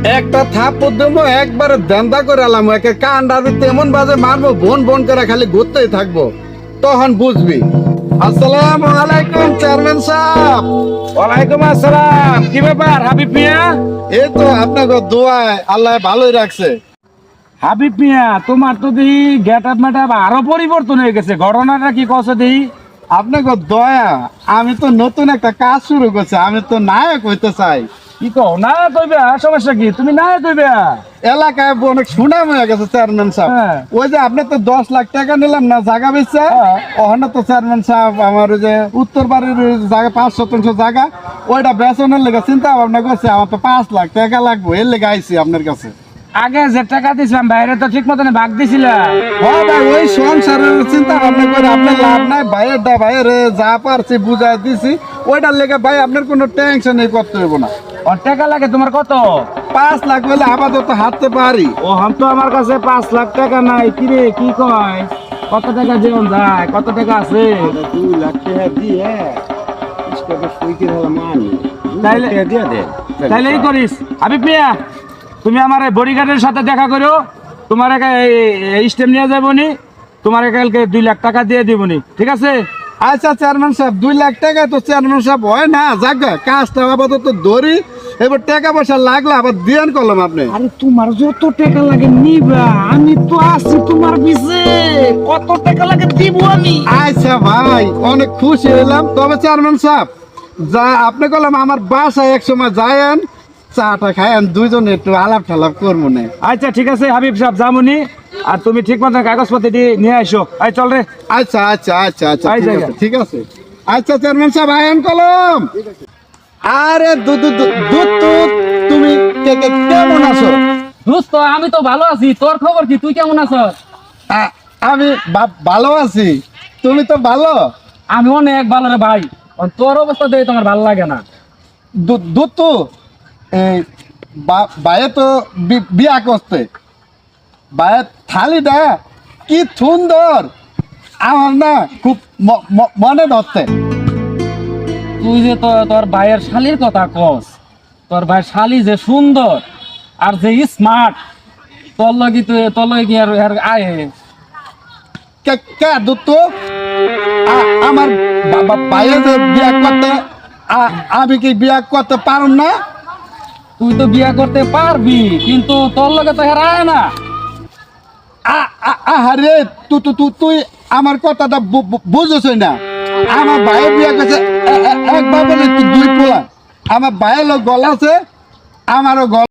একটা থাপ্পড় দেবো একবারে দান্দা করে আলাম, একে কান্ডাবি তেমন বাজে মারবো, বোন বোন করে খালি ঘুরতেই থাকবো, তখন বুঝবি। আসসালামু আলাইকুম চেয়ারম্যান সাহেব। ওয়ালাইকুম আসসালাম। কি ব্যাপার হাবিব মিয়া? এই তো আপনাকে দোয়ায় আল্লাহ ভালোই রাখছে। হাবিব মিয়া, তোমার তো দেখি গেট আপ ম্যাট আরো পরিবর্তন হয়ে গেছে, ঘটনাটা কি কছে দেখি? আপনাকে দয়া, আমি তো নতুন একটা কাজ শুরু করছি, আমি তো নায়ক হইতে চাই। কি কও না কইবা? সমস্যা কি, তুমি না কইবা? এলাকায় অনেক সুনাম হয়ে গেছে চেয়ারম্যান সাহেব। হ্যাঁ। ওই যে আপনি তো 10 লাখ টাকা নিলাম না জায়গা বেচছে, হ্যাঁ। ওখানে তো চেয়ারম্যান সাহেব আমার ওই যে উত্তর বাড়ির ওই জায়গা 5 শতাংশ জায়গা, ওইটা বেচনের লেগে চিন্তা ভাবনা করছে, আমার তো 5 লাখ টাকা লাগবে, এর লেগে আইছি আপনার কাছে। আগে যে টাকা দিছিলাম বাইরে তো ঠিক মতন ভাগ দিছিলা। হ্যাঁ ভাই, ওই সংসারের চিন্তা ভাবনা করে আপনার লাভ নাই, ভাইয়ের যা পারছি বুঝাই দিছি, ওইটার লেগে ভাই আপনার কোনো টেনশনই করতে হইব না। ওর টাকা লাগে তোমার কত? 5 লাখ হলে আপাতত হাঁটতে পারি। ও হাম তো আমার কাছে 5 লাখ টাকা নাই। কি রে, কি কয়? কত টাকা জীবন যায়, কত টাকা আছে? 2 লাখ টাকা দিয়ে ইস্টাকে সই করে হলাম আমি। তাইলে দিয়ে দে। তাইলে এই করিস হাবিব মিয়া, তুমি আমার এই বডিগার্ডের সাথে দেখা করো, তোমার স্টেপ নিয়ে যাবনি, তোমার কালকে 2 লাখ টাকা দিয়ে দিবনি, ঠিক আছে? আচ্ছা চেয়ারম্যান সাহেব, 2 লাখ টাকা তো চেয়ারম্যান সাহেব হয় না, জায়গা কাজটা আপাতত ধরি, এবার টাকা পয়সা লাগলে আবার দিয়ান করলাম আপনি। আরে তোমার যত টাকা লাগে নিবা, আমি তো আছি তোমার পিছে, কত টাকা লাগে দিব আমি। আচ্ছা ভাই, অনেক খুশি হলাম। তবে চেয়ারম্যান সাহেব, যা আপনি বললাম আমার বাসায় এক সময় যায়েন, চাটা খায়েন, দুইজনে একটু আলাপ টালাপ করবো না। আচ্ছা ঠিক আছে হাবিব সাহেব, যামুনি। আর তুমি ঠিক মতো কাগজপত্র নিয়ে আসো। এই চল রে। আচ্ছা আচ্ছা আচ্ছা আচ্ছা, এই ঠিক জায়গা। আছে, ঠিক আছে। আচ্ছা চেয়ারম্যান সাহেব, আয়ন কলম। আরে দুধ তুমি কেমন আছো? দোস্ত আমি তো ভালো আছি, তোর খবর কি? তুই কেমন আছস? আমি ভালো আছি, তুমি তো ভালো। আমি অনেক ভালো রে ভাই। তোর অবস্থা দেখে তোমার ভালো লাগে না। দুধ তো এই বাইরে তো বিয়া করতে, বাইরে থালিটা কি সুন্দর, আমার না খুব মনে ধরতে। তুই যে তোর ভাইয়ের শালির কথা কস, তোর ভাইয়ের শালি যে সুন্দর আর যে স্মার্ট, তোর লগে কি আর আয়? কে দুধ তো আমার বাইরে যে বিয়া করতে, আমি কি বিয়া করতে পারুম না? তুই তো বিয়া করতে পারবি, কিন্তু তোর লগে তো হের আয় না। আরে তুই আমার কথাটা বুঝছ না। আমার ভাইয়ের বিয়া করছে একবার বলে 2 পোলা, আমার ভাইয়ের লোক গলা আছে, আমারও গলা।